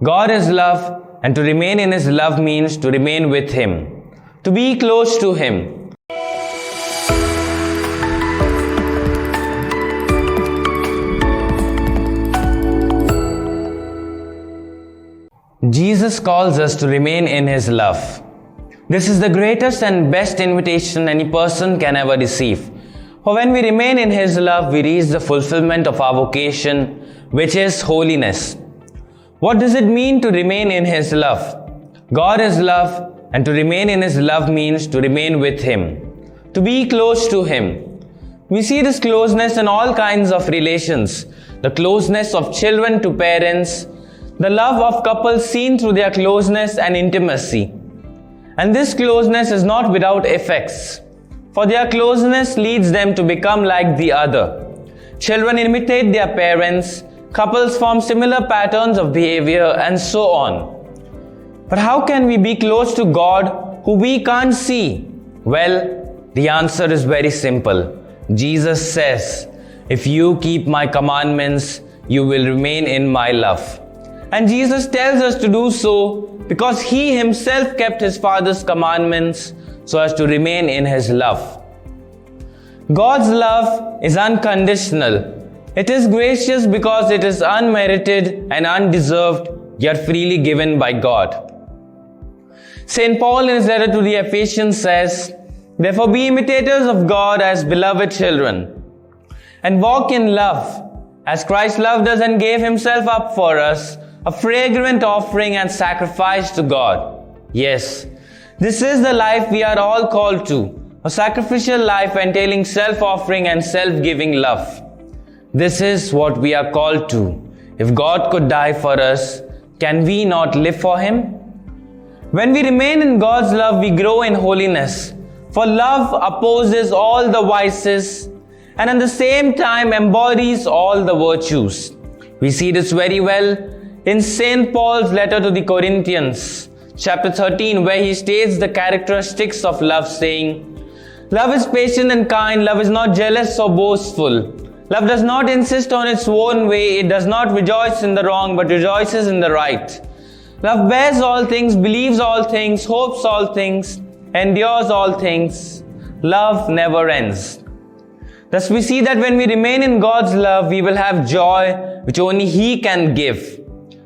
God is love, and to remain in His love means to remain with Him, to be close to Him. Jesus calls us to remain in His love. This is the greatest and best invitation any person can ever receive. For when we remain in His love, we reach the fulfillment of our vocation, which is holiness. What does it mean to remain in His love? God is love, and to remain in His love means to remain with Him, to be close to Him. We see this closeness in all kinds of relations, the closeness of children to parents, the love of couples seen through their closeness and intimacy. And this closeness is not without effects, for their closeness leads them to become like the other. Children imitate their parents, couples form similar patterns of behavior, and so on. But how can we be close to God who we can't see? Well, the answer is very simple. Jesus says, "If you keep my commandments, you will remain in my love." And Jesus tells us to do so because He Himself kept His Father's commandments so as to remain in His love. God's love is unconditional. It is gracious because it is unmerited and undeserved, yet freely given by God. St. Paul in his letter to the Ephesians says, "Therefore be imitators of God as beloved children, and walk in love, as Christ loved us and gave Himself up for us, a fragrant offering and sacrifice to God." Yes, this is the life we are all called to, a sacrificial life entailing self-offering and self-giving love. This is what we are called to. If God could die for us, can we not live for Him? When we remain in God's love, we grow in holiness, for love opposes all the vices and at the same time embodies all the virtues. We see this very well in St. Paul's letter to the Corinthians, chapter 13, where he states the characteristics of love, saying, "Love is patient and kind, love is not jealous or boastful. Love does not insist on its own way, it does not rejoice in the wrong, but rejoices in the right. Love bears all things, believes all things, hopes all things, endures all things. Love never ends." Thus we see that when we remain in God's love, we will have joy which only He can give.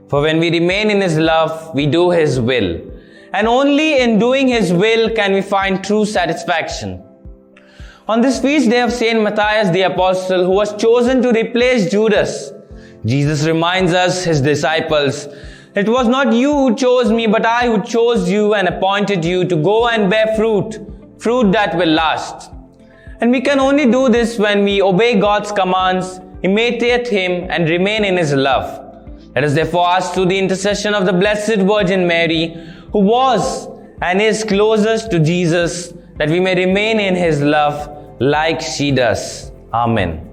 For when we remain in His love, we do His will. And only in doing His will can we find true satisfaction. On this feast day of Saint Matthias the Apostle, who was chosen to replace Judas, Jesus reminds us, His disciples, "It was not you who chose me, but I who chose you and appointed you to go and bear fruit that will last." And we can only do this when we obey God's commands, imitate Him, and remain in His love. Let us therefore ask through the intercession of the Blessed Virgin Mary, who was and is closest to Jesus, that we may remain in His love like she does. Amen.